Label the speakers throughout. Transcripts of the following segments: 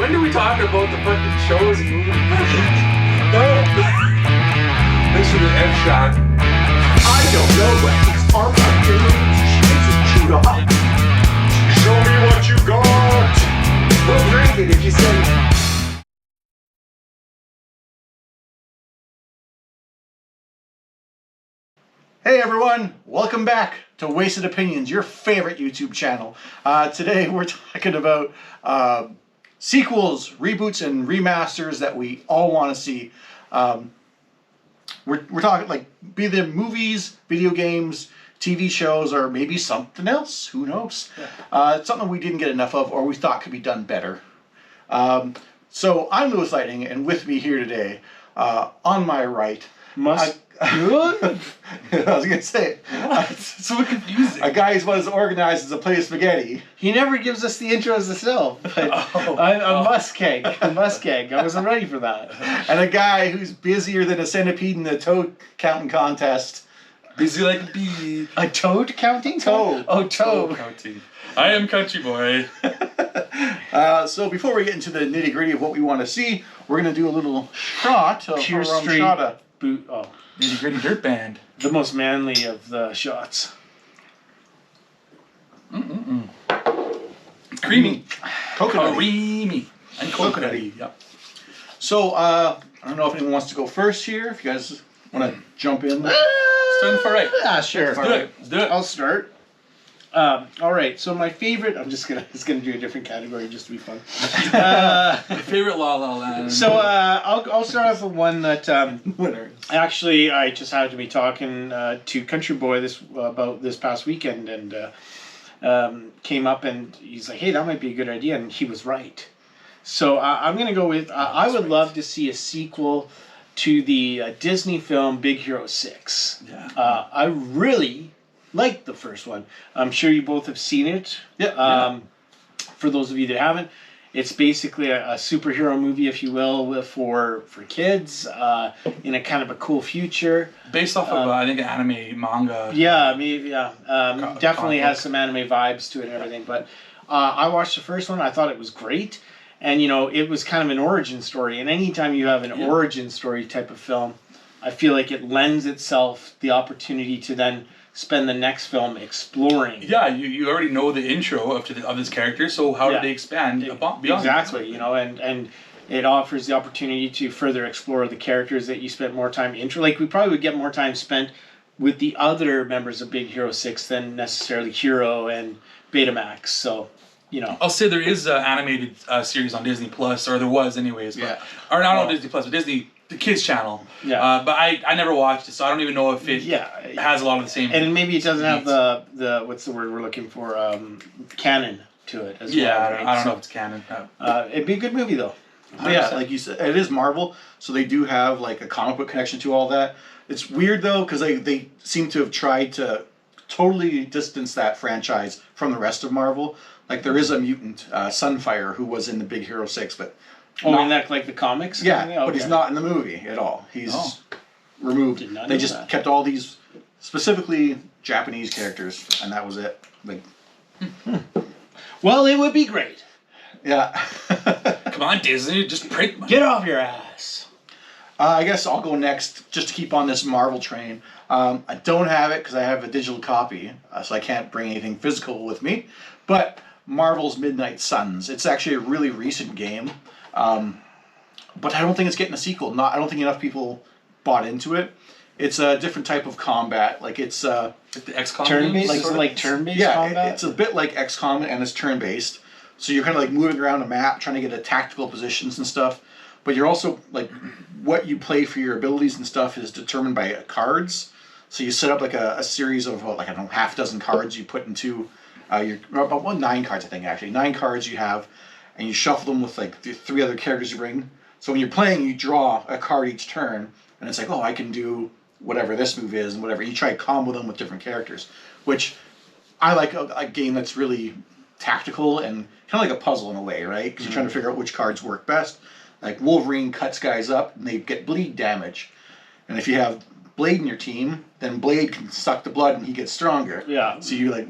Speaker 1: When do we talk about the fucking shows and movies?
Speaker 2: Thanks for the F shot.
Speaker 3: I don't know, but these arms are feeling chewed up.
Speaker 2: Show me what you got.
Speaker 3: We'll drink it if you say.
Speaker 4: Hey everyone, welcome back to Wasted Opinions, your favorite YouTube channel. Today we're talking about sequels, reboots, and remasters that we all want to see. We're talking like be they movies, video games, TV shows, or maybe something else. Who knows? Yeah. It's something we didn't get enough of or we thought could be done better. So I'm LewisLightning, and with me here today, on my right, I was gonna say
Speaker 1: it's so confusing.
Speaker 4: A guy who's about as organized as a plate of spaghetti.
Speaker 5: He never gives us the intros himself. I'm MussKeg. MussKeg. I wasn't ready for that.
Speaker 4: And a guy who's busier than a centipede in the toad counting contest.
Speaker 1: Busy like a bee.
Speaker 5: A toad counting?
Speaker 4: Toe.
Speaker 5: Oh, toe.
Speaker 1: Counting. I am CountryBoy.
Speaker 4: So before we get into the nitty gritty of what we want to see, we're gonna do a little shot of
Speaker 5: Pure
Speaker 4: our own
Speaker 5: straight
Speaker 4: shot of
Speaker 5: boot. Oh,
Speaker 1: Nitty gritty dirt band.
Speaker 5: the most manly of the shots.
Speaker 1: Creamy.
Speaker 4: coconut.
Speaker 1: Creamy. And coconutty. Yep.
Speaker 4: So I don't know if anyone wants to go first here. If you guys want to jump in.
Speaker 1: Starting for right.
Speaker 5: Yeah, sure.
Speaker 1: Let's do it. Let's do it.
Speaker 5: I'll start. All right. So my favorite. I'm just gonna do a different category just to be fun.
Speaker 1: My favorite La La Land.
Speaker 5: So I'll start off with one that
Speaker 4: Winner.
Speaker 5: actually I just happened to be talking to CountryBoy about this past weekend, and came up and he's like, "Hey, that might be a good idea," and he was right. So I'm gonna go with I would love to see a sequel to the Disney film Big Hero 6.
Speaker 1: Yeah.
Speaker 5: I really liked the first one. I'm sure you both have seen it.
Speaker 4: Yeah.
Speaker 5: For those of you that haven't, it's basically a superhero movie, if you will, for kids in a kind of a cool future.
Speaker 1: Based off of, I think, an anime manga.
Speaker 5: Yeah, maybe, yeah. Definitely has some anime vibes to it and everything. But I watched the first one. I thought it was great. And, you know, it was kind of an origin story. And anytime you have an origin story type of film, I feel like it lends itself the opportunity to then spend the next film exploring.
Speaker 1: Yeah, you already know the intro of this character, so how did they expand beyond
Speaker 5: exactly,
Speaker 1: that?
Speaker 5: you know, and it offers the opportunity to further explore the characters that you spent more time intro. Like, we probably would get more time spent with the other members of Big Hero 6 than necessarily Hero and Betamax, so, you know.
Speaker 1: I'll say there is an animated series on Disney Plus, or there was anyways. But, or not on Disney Plus, but Disney, the kids channel.
Speaker 5: Yeah.
Speaker 1: But I never watched it, so I don't even know if it has a lot of the same.
Speaker 5: And maybe it doesn't have the what's the word we're looking for, canon to it as well.
Speaker 1: Yeah, I don't know if it's canon.
Speaker 5: It'd be a good movie though.
Speaker 4: But yeah, like you said, it is Marvel, so they do have like a comic book connection to all that. It's weird though, because they seem to have tried to totally distance that franchise from the rest of Marvel. Like there is a mutant, Sunfire, who was in the Big Hero 6, but
Speaker 5: in that like the comics?
Speaker 4: Yeah, but he's not in the movie at all. He's removed. They just kept all these specifically Japanese characters, and that was it. Like,
Speaker 5: well, it would be great.
Speaker 4: Yeah.
Speaker 1: Come on, Disney, just print money.
Speaker 5: Get off your ass.
Speaker 4: I guess I'll go next, just to keep on this Marvel train. I don't have it because I have a digital copy, so I can't bring anything physical with me. But Marvel's Midnight Suns. It's actually a really recent game. But I don't think it's getting a sequel. I don't think enough people bought into it. It's a different type of combat. Like it's
Speaker 1: like the XCOM
Speaker 5: turn-based, like turn-based combat.
Speaker 4: It's a bit like XCOM, and it's turn-based. So you're kind of like moving around a map, trying to get a tactical positions and stuff. But you're also like what you play for your abilities and stuff is determined by cards. So you set up like a series of like I don't know, half dozen cards you put into your about 9 cards I think actually 9 cards you have. And you shuffle them with like the 3 other characters you bring. So when you're playing, you draw a card each turn, and it's like, oh, I can do whatever this move is and whatever. You try to combo them with different characters, which I like a game that's really tactical and kind of like a puzzle in a way, right? Because you're trying to figure out which cards work best. Like Wolverine cuts guys up, and they get bleed damage. And if you have Blade in your team, then Blade can suck the blood, and he gets stronger.
Speaker 5: Yeah.
Speaker 4: So you like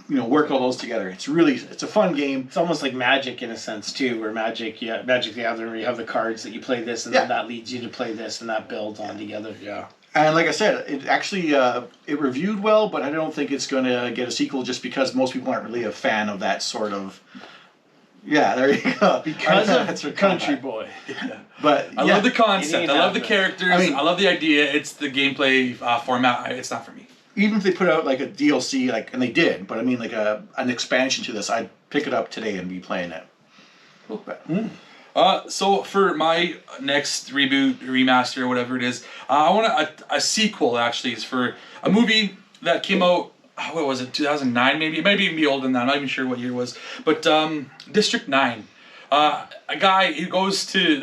Speaker 4: work all those together. It's a fun game.
Speaker 5: It's almost like Magic in a sense too, where Magic the Gathering, where you have the cards that you play this, and then that leads you to play this, and that builds on together. Yeah.
Speaker 4: And like I said, it actually it reviewed well, but I don't think it's going to get a sequel just because most people aren't really a fan of that sort of. Yeah, there you go.
Speaker 5: Because of Country Boy.
Speaker 1: Yeah.
Speaker 4: But
Speaker 1: I love the concept. I love the characters.
Speaker 4: I mean,
Speaker 1: I love the idea. It's the gameplay format. It's not for me.
Speaker 4: Even if they put out like a DLC, and they did, but I mean like an expansion to this, I'd pick it up today and be playing it.
Speaker 1: Cool. So for my next reboot, remaster, or whatever it is, I want a sequel. Actually, is for a movie that came out. What was it? 2009, maybe. It might even be older than that. I'm not even sure what year it was. But District 9. A guy who goes to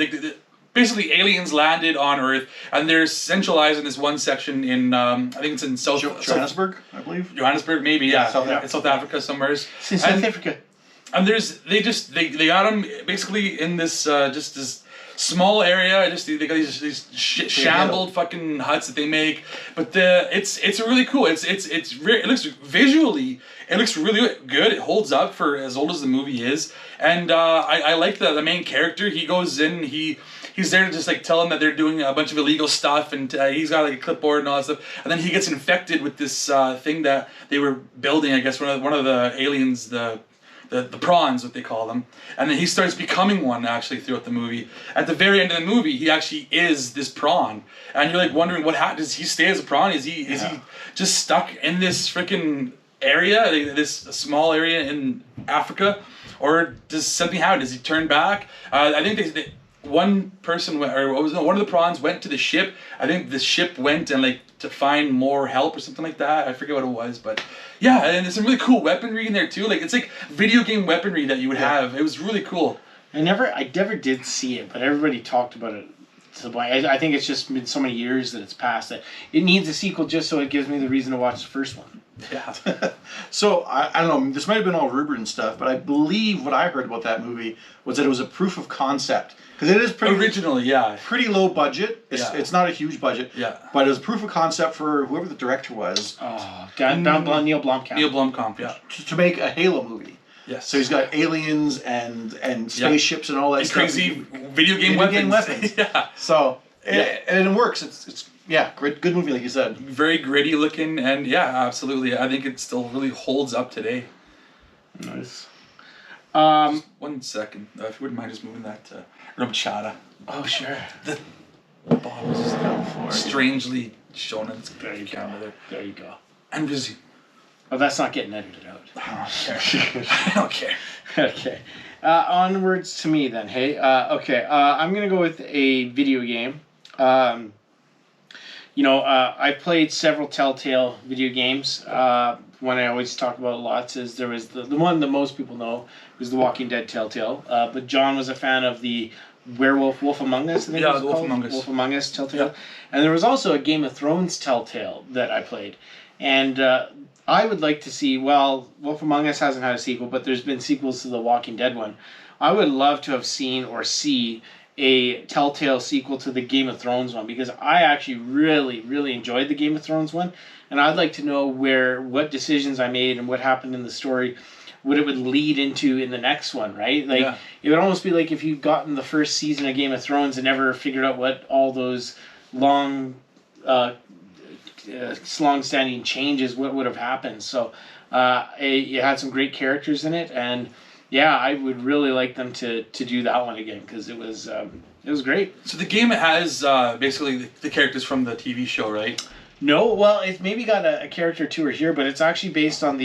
Speaker 1: basically aliens landed on Earth, and they're centralized in this one section in I think it's in
Speaker 4: Johannesburg, I believe.
Speaker 1: Johannesburg, maybe. Yeah, in South Africa somewhere.
Speaker 5: South Africa.
Speaker 1: And they got them basically in this just this small area. They got these shambled fucking huts that they make. But it's really cool. It looks visually, it looks really good. It holds up for as old as the movie is. And I like the main character. He goes in. He's there to just like tell them that they're doing a bunch of illegal stuff, and he's got like a clipboard and all that stuff. And then he gets infected with this thing that they were building. I guess one of the aliens, the prawns, what they call them. And then he starts becoming one actually throughout the movie. At the very end of the movie, he actually is this prawn. And you're like wondering what happens. Does he stay as a prawn? Is he just stuck in this freaking area, this small area in Africa? Or does something happen? Does he turn back? I think one person one of the prawns went to the ship. I think the ship went and like to find more help or something like that. I forget what it was, but yeah, and there's some really cool weaponry in there too. Like it's like video game weaponry that you would have. It was really cool.
Speaker 5: I never did see it, but everybody talked about it to the point. I think it's just been so many years that it's passed that it needs a sequel just so it gives me the reason to watch the first one.
Speaker 1: Yeah.
Speaker 4: So I don't know. This might have been all rumored and stuff, but I believe what I heard about that movie was that it was a proof of concept. Because it is pretty low budget. It's not a huge budget.
Speaker 1: Yeah.
Speaker 4: But it was proof of concept for whoever the director was.
Speaker 5: Neil Blomkamp.
Speaker 1: Neil Blomkamp, yeah.
Speaker 4: To make a Halo movie.
Speaker 1: Yes.
Speaker 4: So he's got aliens and spaceships and all that stuff.
Speaker 1: Crazy video game weapons. Yeah.
Speaker 4: So and it works. It's good movie like you said.
Speaker 1: Very gritty looking, and yeah, absolutely. I think it still really holds up today.
Speaker 5: Nice.
Speaker 1: Just 1 second, if you wouldn't mind just moving that Rumchata.
Speaker 5: Oh, sure.
Speaker 1: The bottle is just strangely shown on the camera there.
Speaker 5: There you go.
Speaker 1: And resume.
Speaker 5: Oh, that's not getting edited out.
Speaker 1: I don't care. I don't care.
Speaker 5: Okay. Onwards to me then, hey? Okay, I'm going to go with a video game. I've played several Telltale video games. One I always talk about lots is there was the one that most people know was the Walking Dead Telltale. But John was a fan of the Wolf Among Us, I think it was
Speaker 1: Wolf
Speaker 5: called.
Speaker 1: Among Us.
Speaker 5: Wolf Among Us Telltale.
Speaker 1: Yeah.
Speaker 5: And there was also a Game of Thrones Telltale that I played. And I would like to see, Wolf Among Us hasn't had a sequel, but there's been sequels to the Walking Dead one. I would love to have seen or see a Telltale sequel to the Game of Thrones one, because I actually really, really enjoyed the Game of Thrones one, and I'd like to know what decisions I made and what happened in the story, what it would lead into in the next one, right? Like It would almost be like if you'd gotten the first season of Game of Thrones and never figured out what all those long-standing changes, what would have happened. So it had some great characters in it, and yeah, I would really like them to do that one again, because it was great.
Speaker 1: So the game has basically the characters from the TV show, right?
Speaker 5: No, well, it's maybe got a character or two here, but it's actually based on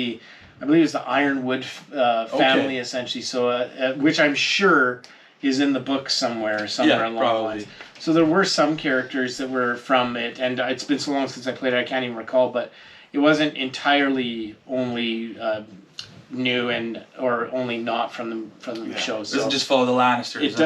Speaker 5: I believe it's the Ironwood family, essentially. So, which I'm sure is in the book somewhere along the lines. So there were some characters that were from it, and it's been so long since I played it, I can't even recall. But it wasn't entirely only new or only not from the show. So
Speaker 1: it doesn't just follow the Lannisters.
Speaker 5: It's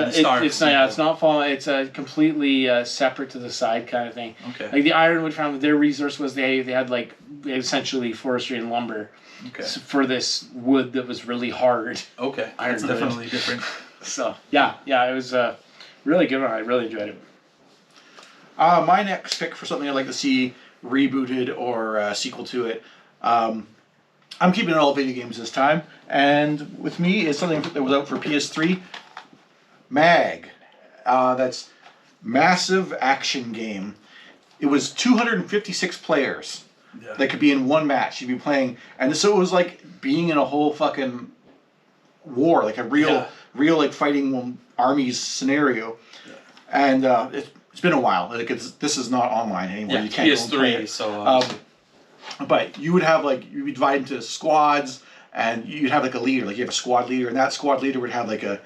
Speaker 5: not following. It's a completely separate to the side kind of thing.
Speaker 1: Okay.
Speaker 5: Like the Ironwood family, their resource was they had like essentially forestry and lumber.
Speaker 1: Okay.
Speaker 5: For this wood that was really hard.
Speaker 1: Okay. That's definitely different.
Speaker 5: So yeah, it was a really good one. I really enjoyed it.
Speaker 4: My next pick for something I'd like to see rebooted or a sequel to it. I'm keeping it all video games this time, and with me is something that was out for PS3, MAG. That's Massive Action Game. It was 256 players that could be in one match. You'd be playing, and so it was like being in a whole fucking war, like a real like fighting armies scenario. And it's been a while. Like this is not online anymore.
Speaker 1: Yeah,
Speaker 4: you can't
Speaker 1: PS3.
Speaker 4: go and play it.
Speaker 1: So.
Speaker 4: But you would have like you'd be divided into squads, and you'd have like a leader. Like you have a squad leader, and that squad leader would have like a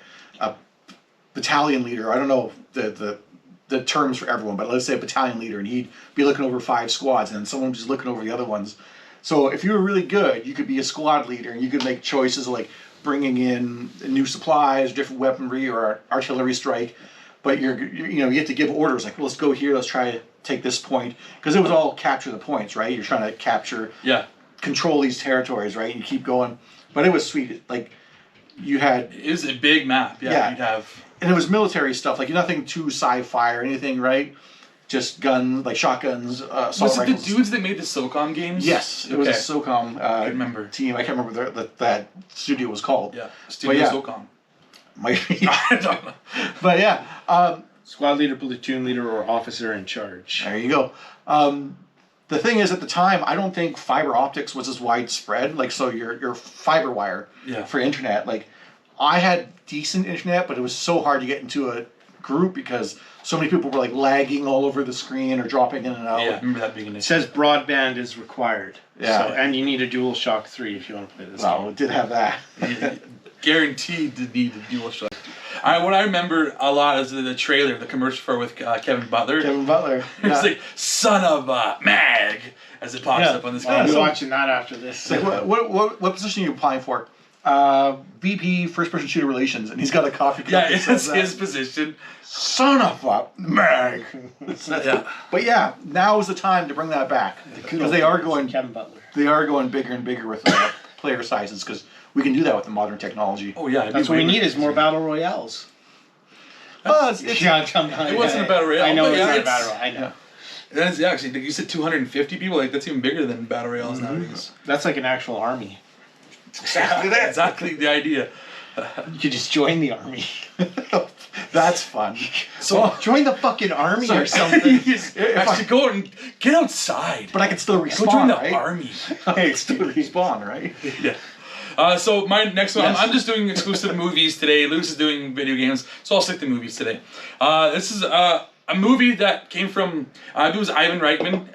Speaker 4: battalion leader. I don't know the terms for everyone, but let's say a battalion leader, and he'd be looking over 5 squads, and someone was just looking over the other ones. So if you were really good, you could be a squad leader, and you could make choices like bringing in new supplies, different weaponry, or artillery strike. But you have to give orders like, well, let's go here, let's try to take this point, because it was all capture the points, right? You're trying to capture, control these territories, right? And you keep going. But it was sweet. Like you had,
Speaker 1: it was a big map. Yeah, you'd have.
Speaker 4: And it was military stuff, like nothing too sci-fi or anything, right? Just guns, like shotguns, assault
Speaker 1: Was it
Speaker 4: rifles.
Speaker 1: the dudes that made the SOCOM games?
Speaker 4: Yes, it was a SOCOM
Speaker 1: I remember.
Speaker 4: team. I can't remember that studio was called.
Speaker 1: Yeah, Studio
Speaker 4: But
Speaker 1: SOCOM.
Speaker 4: Might be.
Speaker 1: I don't know.
Speaker 4: But yeah,
Speaker 5: Squad leader, platoon leader, or officer in charge.
Speaker 4: there you go. The thing is, at the time, I don't think fiber optics was as widespread. Like, so your fiber wire for internet. Like, I had decent internet, but it was so hard to get into a group because so many people were like lagging all over the screen or dropping in and out.
Speaker 1: Yeah, I remember that being an
Speaker 5: It
Speaker 1: issue.
Speaker 5: says broadband is required.
Speaker 4: Yeah.
Speaker 5: So, and you need a DualShock 3 if you want to play this
Speaker 4: Well,
Speaker 5: game.
Speaker 4: it did have that.
Speaker 1: Guaranteed to need a DualShock. What I remember a lot is the trailer, the commercial for with Kevin Butler.
Speaker 4: Kevin Butler.
Speaker 1: It's like son of a mag as it pops up on the screen.
Speaker 5: I'll be watching that after this.
Speaker 4: It's like, what position are you applying for? VP, first person shooter relations, and he's got a coffee cup.
Speaker 1: Yeah,
Speaker 4: that says
Speaker 1: it's
Speaker 4: that.
Speaker 1: his position.
Speaker 4: Son of a mag.
Speaker 1: Yeah.
Speaker 4: But yeah, now is the time to bring that back because they are going
Speaker 5: Kevin Butler.
Speaker 4: bigger and bigger with player sizes because we can do that with the modern technology.
Speaker 1: Oh yeah,
Speaker 5: That's what we need is more battle royales.
Speaker 4: It's
Speaker 1: It wasn't a battle royale.
Speaker 5: I know
Speaker 1: but
Speaker 5: it's
Speaker 1: yeah,
Speaker 5: not a battle royale. I know.
Speaker 1: That's actually, like you said, 250 people. Like that's even bigger than battle royales nowadays.
Speaker 5: That's like an actual army.
Speaker 1: Exactly that. Exactly the idea.
Speaker 5: You could just join the army.
Speaker 4: That's fun.
Speaker 1: So
Speaker 5: Join the fucking army or something.
Speaker 1: actually go out and get outside.
Speaker 4: But I can still
Speaker 1: Go
Speaker 4: respawn,
Speaker 1: join the
Speaker 4: right?
Speaker 1: army.
Speaker 4: I can still respawn, right?
Speaker 1: Yeah. So my next one,
Speaker 4: Yes.
Speaker 1: I'm just doing exclusive movies today. Lewis is doing video games, so I'll stick to movies today. This is a movie that came from, I believe it was Ivan Reitman.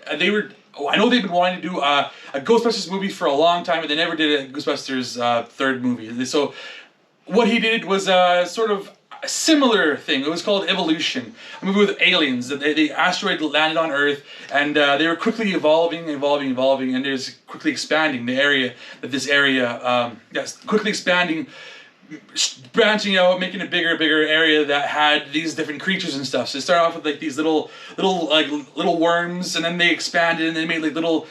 Speaker 1: I know they've been wanting to do a Ghostbusters movie for a long time, but they never did a Ghostbusters third movie. So what he did was sort of a similar thing. It was called Evolution, a movie with aliens. The asteroid landed on Earth, and they were quickly evolving, and there's quickly expanding the area. Quickly expanding, branching out, making a bigger area that had these different creatures and stuff. So it started off with like these little worms, and then they expanded, and they made like little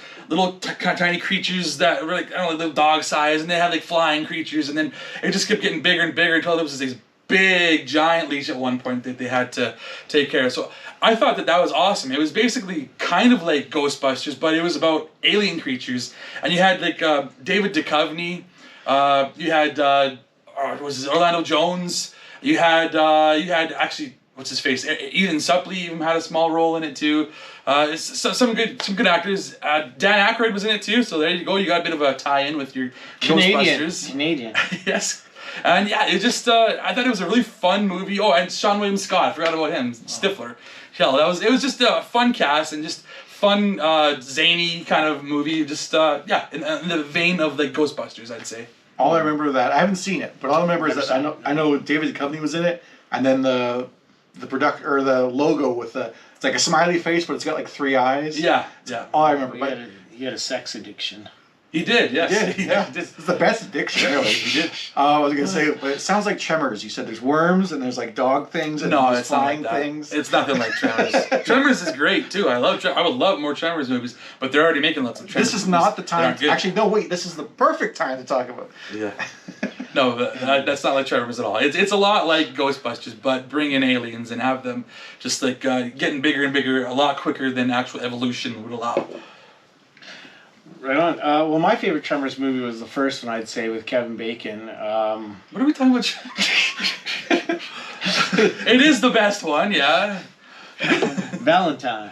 Speaker 1: tiny creatures that were like, I don't know, little dog size, and they had like flying creatures, and then it just kept getting bigger and bigger until there was these big giant leech at one point that they had to take care of. So I thought that was awesome. It was basically kind of like Ghostbusters, but it was about alien creatures, and you had like David Duchovny, you had Orlando Jones, you had actually, what's his face, Ethan Suplee even had a small role in it too. Some good actors. Dan Aykroyd was in it too, so there you go. You got a bit of a tie-in with your Ghostbusters.
Speaker 5: Canadian.
Speaker 1: Yes. And yeah, it just I thought it was a really fun movie. Oh, and Sean William Scott, I forgot about him. Stifler. Hell, it was just a fun cast and just fun zany kind of movie. Just in the vein of like Ghostbusters, I'd say.
Speaker 4: All I remember that I haven't seen it, but all I remember is that I know David Duchovny was in it, and then the product or the logo with it's like a smiley face, but it's got like 3 eyes.
Speaker 1: Yeah.
Speaker 4: All I remember.
Speaker 5: He had a sex addiction.
Speaker 1: He did, yes.
Speaker 4: He did. It's the best addiction, really. He did. I was gonna say, but it sounds like Tremors. You said there's worms and there's like dog things and
Speaker 1: No,
Speaker 4: there's
Speaker 1: it's not
Speaker 4: flying
Speaker 1: like that.
Speaker 4: things.
Speaker 1: It's nothing like Tremors. Tremors is great too. I would love more Tremors movies, but they're already making lots of Tremors.
Speaker 4: This is not the
Speaker 1: They
Speaker 4: time.
Speaker 1: aren't good.
Speaker 4: Actually, no. Wait. This is the perfect time to talk about.
Speaker 1: Yeah. No, that's not like Tremors at all. It's a lot like Ghostbusters, but bring in aliens and have them just like getting bigger and bigger a lot quicker than actual evolution would allow.
Speaker 5: Right on. Well, my favorite Tremors movie was the first one, I'd say, with Kevin Bacon.
Speaker 1: What are we talking about? It is the best one, yeah.
Speaker 5: Valentine.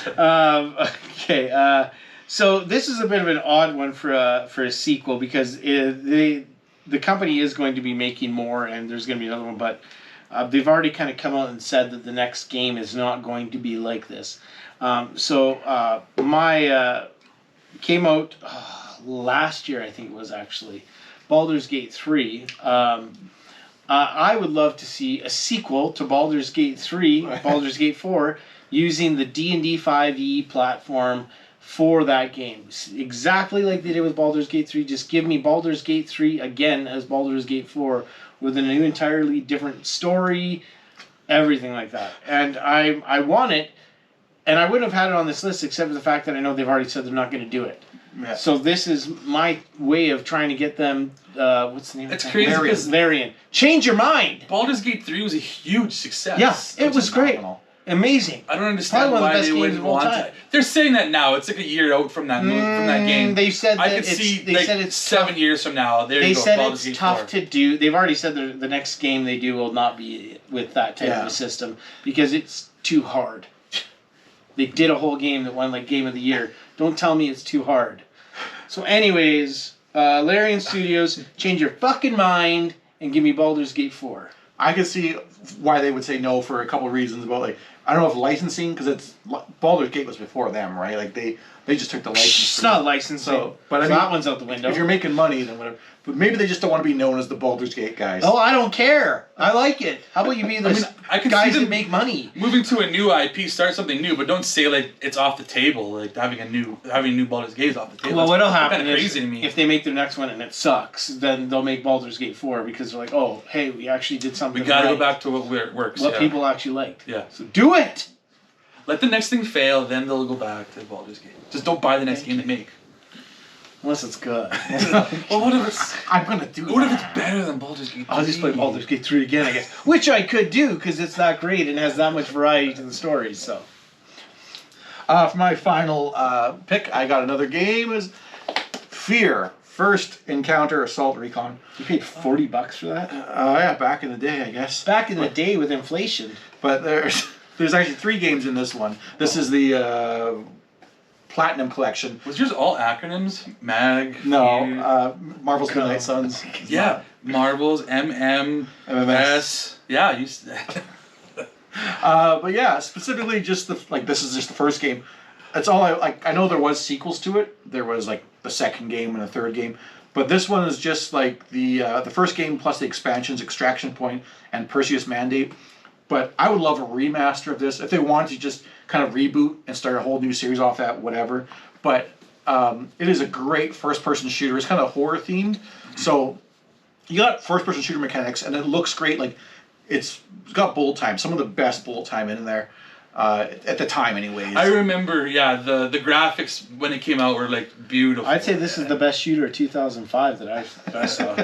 Speaker 5: Okay. So this is a bit of an odd one for a sequel because the company is going to be making more, and there's going to be another one, but they've already kind of come out and said that the next game is not going to be like this. My came out last year, I think it was actually, Baldur's Gate 3. I would love to see a sequel to Baldur's Gate 3, Baldur's Gate 4, using the D&D 5e platform for that game. Exactly like they did with Baldur's Gate 3. Just give me Baldur's Gate 3 again as Baldur's Gate 4 with a new entirely different story, everything like that. And I want it, and I wouldn't have had it on this list except for the fact that I know they've already said they're not going to do it. Yeah. So this is my way of trying to get them. What's the name?
Speaker 1: It's crazy because
Speaker 5: Larian. Change your mind.
Speaker 1: Baldur's Gate 3 was a huge success.
Speaker 5: Yes, it was great. Amazing.
Speaker 1: I don't understand why they wouldn't want to. They're saying that now. It's like a year out from that game.
Speaker 5: They said that
Speaker 1: I could see. They said it's 7 years from now.
Speaker 5: They said it's tough to do. They've already said the next game they do will not be with that type of a system because it's too hard. They did a whole game that won like Game of the Year. Don't tell me it's too hard. So anyways, Larian Studios, change your fucking mind and give me Baldur's Gate 4.
Speaker 4: I can see why they would say no for a couple of reasons about like I don't know if licensing because it's Baldur's Gate was before them, right? Like they just took the license.
Speaker 5: It's not licensing.
Speaker 4: So, but I mean,
Speaker 5: that one's out the window.
Speaker 4: If you're making money, then whatever. But maybe they just don't want to be known as the Baldur's Gate guys.
Speaker 5: Oh, I don't care. I like it. How about you be the
Speaker 1: I can
Speaker 5: guys
Speaker 1: see them
Speaker 5: that make money?
Speaker 1: Moving to a new IP, start something new, but don't say like it's off the table. Like having a new Baldur's Gate is off the table.
Speaker 5: Well, what'll happen
Speaker 1: is
Speaker 5: crazy to me. If they make their next one and it sucks, then they'll make Baldur's Gate 4 because they're like, oh, hey, we actually did something.
Speaker 1: We gotta
Speaker 5: right.
Speaker 1: go back to what works.
Speaker 5: What people actually liked.
Speaker 1: Yeah.
Speaker 5: So do it.
Speaker 1: Let the next thing fail, then they'll go back to Baldur's Gate. Just don't buy the next game they make.
Speaker 5: Unless it's good.
Speaker 1: Well, what if it's...
Speaker 4: I'm gonna do
Speaker 1: What if it's better than Baldur's Gate 3?
Speaker 5: I'll just play Baldur's Gate 3 again, I guess. Which I could do, because it's that great and has that much variety to the stories, so...
Speaker 4: For my final pick, I got another game, is Fear. First Encounter Assault Recon.
Speaker 5: You paid $40 for that?
Speaker 4: Yeah, back in the day, I guess.
Speaker 5: Back in the day with inflation.
Speaker 4: But there's actually 3 games in this one. This is the... Platinum Collection.
Speaker 1: Was yours all acronyms? MAG?
Speaker 4: No, Marvel's Midnight Suns.
Speaker 1: Yeah, Marvel's, MMS. Yeah, you
Speaker 4: but yeah, specifically just this is just the first game. That's all I know there was sequels to it. There was like the second game and the third game. But this one is just like the first game plus the expansions, Extraction Point and Perseus Mandate. But I would love a remaster of this if they wanted to just kind of reboot and start a whole new series off that, whatever. But it is a great first-person shooter. It's kind of horror themed, so you got first-person shooter mechanics, and it looks great. Like it's got bullet time, some of the best bullet time in there at the time, anyways.
Speaker 1: I remember, the graphics when it came out were like beautiful.
Speaker 5: I'd say this is the best shooter of 2005 that I saw.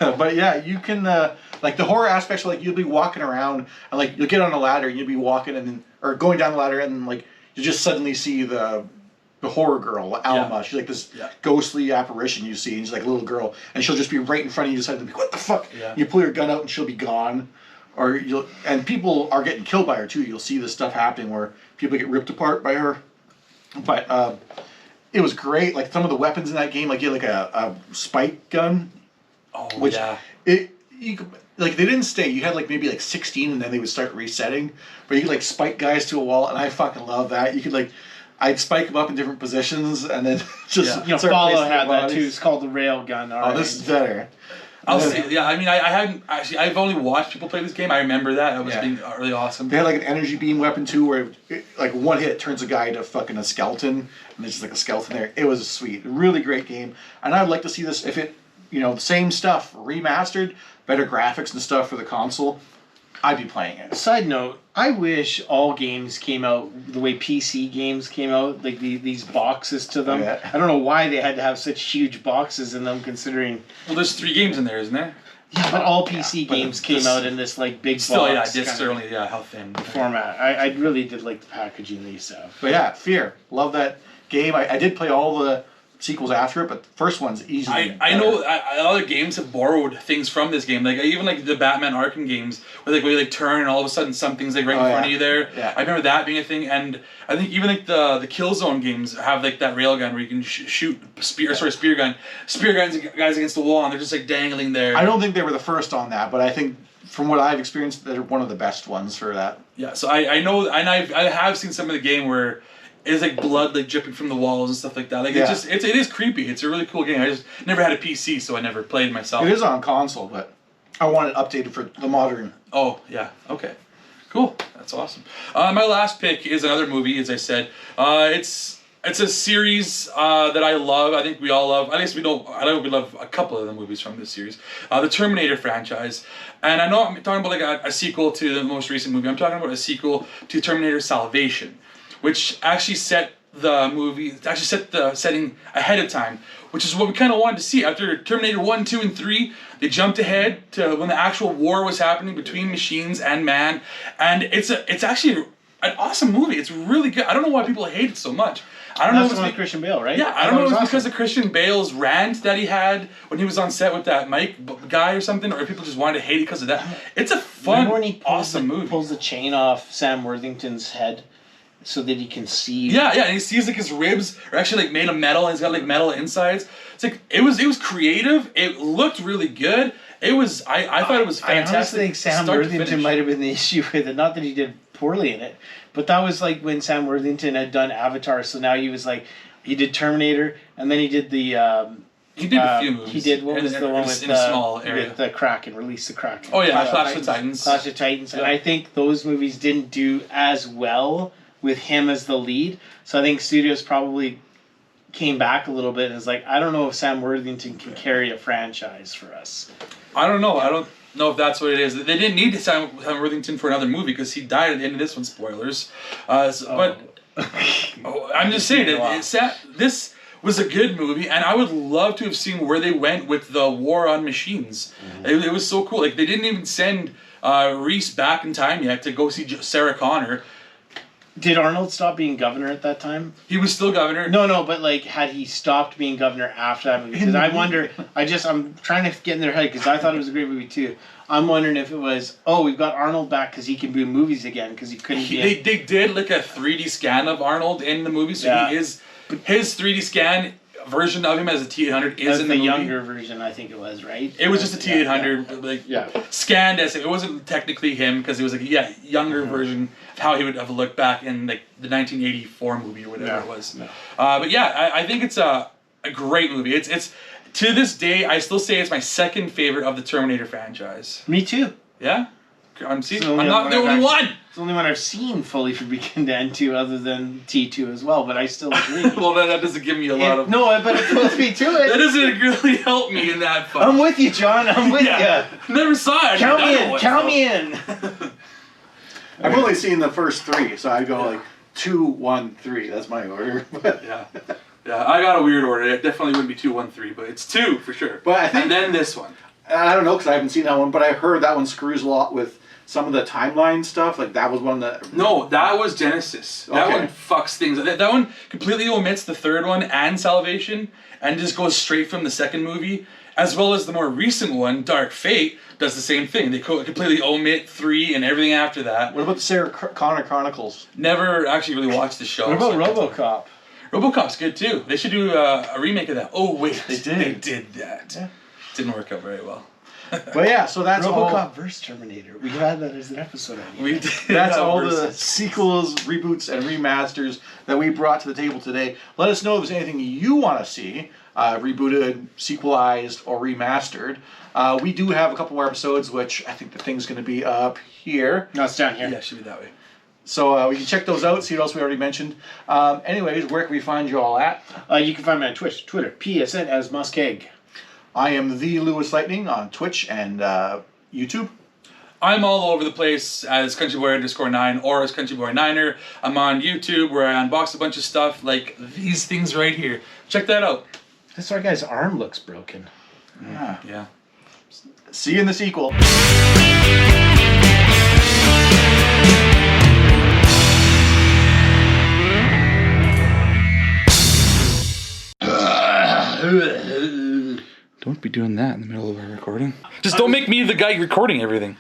Speaker 4: But yeah, you can like the horror aspects. Like you'll be walking around and like you'll get on a ladder and you'll be walking or going down the ladder and like you just suddenly see the horror girl Alma. Yeah. She's like this ghostly apparition you see, and she's like a little girl, and she'll just be right in front of you. Just like, what the fuck? Yeah. You pull your gun out and she'll be gone, and people are getting killed by her too. You'll see this stuff happening where people get ripped apart by her. But it was great. Like some of the weapons in that game, like you had like a spike gun.
Speaker 1: Oh,
Speaker 4: which they didn't stay. You had like maybe like 16 and then they would start resetting. But you could like spike guys to a wall, and I fucking love that. You could like, I'd spike them up in different positions and then just
Speaker 5: Fallout had that too. It's called the rail gun.
Speaker 4: This is better.
Speaker 1: I'll say, I mean, I haven't actually. I've only watched people play this game. I remember that. It was being really awesome.
Speaker 4: They had like an energy beam weapon too, where like one hit turns a guy to fucking a skeleton, and there's just like a skeleton there. It was sweet, really great game, and I'd like to see this if it. The same stuff remastered, better graphics and stuff for the console. I'd be playing it.
Speaker 5: Side note, I wish all games came out the way PC games came out, like these boxes to them. Yeah. I don't know why they had to have such huge boxes in them, considering...
Speaker 1: Well, there's 3 games in there, isn't there?
Speaker 5: Yeah, but all PC games came out in this like big box.
Speaker 1: Discs are only how thin.
Speaker 5: Format. I really did like the packaging they used to have.
Speaker 4: But yeah, Fear. Love that game. I did play all the sequels after it, but the first one's easily
Speaker 1: I know other games have borrowed things from this game. Like even like the Batman Arkham games, where like where you like turn and all of a sudden something's like right in front of you there.
Speaker 4: Yeah.
Speaker 1: I remember that being a thing, and I think even like the Killzone games have like that railgun where you can shoot spear guns guys against the wall, and they're just like dangling there.
Speaker 4: I don't think they were the first on that, but I think from what I've experienced, they're one of the best ones for that.
Speaker 1: Yeah, so I know, and I have seen some of the game where it's like blood like dripping from the walls and stuff like that. Like it is creepy. It's a really cool game. I just never had a PC, so I never played myself.
Speaker 4: It is on console, but I want it updated for the modern.
Speaker 1: Oh yeah, okay, cool. That's awesome. My last pick is another movie, as I said. It's a series that I love. I think we all love. At least we don't. I know we love a couple of the movies from this series. The Terminator franchise. And I know I'm talking about like a sequel to the most recent movie. I'm talking about a sequel to Terminator Salvation, which actually set the setting ahead of time, which is what we kind of wanted to see. After Terminator 1, 2, and 3, they jumped ahead to when the actual war was happening between machines and man, and it's actually an awesome movie. It's really good. I don't know why people hate it so much. I don't know if it's
Speaker 5: with Christian Bale, right?
Speaker 1: Yeah, I don't know if it's because of Christian Bale's rant that he had when he was on set with that Mike guy or something, or if people just wanted to hate it because of that. It's a fun,
Speaker 5: when he
Speaker 1: awesome movie.
Speaker 5: Pulls the chain off Sam Worthington's head so that he can see.
Speaker 1: Yeah, and he sees like his ribs are actually like made of metal, and he's got like metal insides. It's like it was creative. It looked really good. I thought it was fantastic.
Speaker 5: I honestly think Sam Worthington might have been the issue with it. Not that he did poorly in it, but that was like when Sam Worthington had done Avatar, so now he was like, he did Terminator, and then he did the.
Speaker 1: He did a few movies.
Speaker 5: He did, what was the one with
Speaker 1: in a small area.
Speaker 5: With the Kraken, Release the Kraken.
Speaker 1: Oh yeah, Clash of Titans.
Speaker 5: Clash of Titans, and I think those movies didn't do as well with him as the lead, so I think studios probably came back a little bit and was like, I don't know if Sam Worthington can carry a franchise for us.
Speaker 1: I don't know. I don't know if that's what it is. They didn't need Sam Worthington for another movie because he died at the end of this one. Spoilers. But I'm just saying this was a good movie, and I would love to have seen where they went with the war on machines. It was so cool. Like they didn't even send Reese back in time yet to go see Sarah Connor.
Speaker 5: Did Arnold stop being governor at that time?
Speaker 1: He was still governor.
Speaker 5: No, but like, had he stopped being governor after that movie? Because I wonder, I'm trying to get in their head, because I thought it was a great movie too. I'm wondering if it was, we've got Arnold back because he can do movies again, because he couldn't be...
Speaker 1: They did like a 3D scan of Arnold in the movie, so his 3D scan version of him as a T-800 is in the movie.
Speaker 5: younger version, I think it was, right?
Speaker 1: It was just a T-800, scanned as it wasn't technically him, because it was like younger version of how he would have looked back in like the 1984 movie or whatever it was. But I think it's a great movie. It's to this day I still say it's my second favorite of the Terminator franchise.
Speaker 5: Me too.
Speaker 1: Yeah, I'm not the only one.
Speaker 5: It's the only one I've seen fully from beginning to end too, other than T2 as well. But I still agree.
Speaker 1: Well, that doesn't give me a lot of.
Speaker 5: No, but it pulls me to it.
Speaker 1: That doesn't really help me in that fight.
Speaker 5: I'm with you, John. I'm with you.
Speaker 1: Never saw it.
Speaker 5: Count me in.
Speaker 4: I've only seen the first three, so I'd go like 2, 1, 3. That's my order.
Speaker 1: Yeah, I got a weird order. It definitely wouldn't be 2, 1, 3, but it's 2 for sure.
Speaker 4: But I think,
Speaker 1: and then this one.
Speaker 4: I don't know because I haven't seen that one, but I heard that one screws a lot with some of the timeline stuff. Like that was one that.
Speaker 1: No, that was Genesis. That one fucks things. That one completely omits the third one and Salvation, and just goes straight from the second movie. As well as the more recent one, Dark Fate, does the same thing. They completely omit 3 and everything after that.
Speaker 4: What about the Sarah Connor Chronicles?
Speaker 1: Never actually really watched the show.
Speaker 5: What about RoboCop?
Speaker 1: RoboCop's good too. They should do a remake of that. Oh wait,
Speaker 4: they did.
Speaker 1: They did that.
Speaker 4: Yeah.
Speaker 1: Didn't work out very well.
Speaker 4: But yeah, so that's
Speaker 5: RoboCop versus Terminator. We had that as an episode.
Speaker 1: We did.
Speaker 4: That's all the sequels, reboots, and remasters that we brought to the table today. Let us know if there's anything you want to see rebooted, sequelized, or remastered. We do have a couple more episodes, which I think the thing's going to be up here.
Speaker 5: No, it's down here.
Speaker 1: Yeah, it should be that way.
Speaker 4: So we can check those out, see what else we already mentioned. Anyways, where can we find you all at?
Speaker 5: You can find me on Twitch, Twitter, PSN as MussKeg.
Speaker 4: I am the LewisLightning on Twitch and YouTube.
Speaker 1: I'm all over the place as CountryBoy_9 or as CountryBoy9er. I'm on YouTube where I unbox a bunch of stuff like these things right here. Check that out.
Speaker 5: This our guy's arm looks broken.
Speaker 1: Yeah.
Speaker 4: See you in the sequel.
Speaker 1: Don't be doing that in the middle of our recording. Just don't make me the guy recording everything.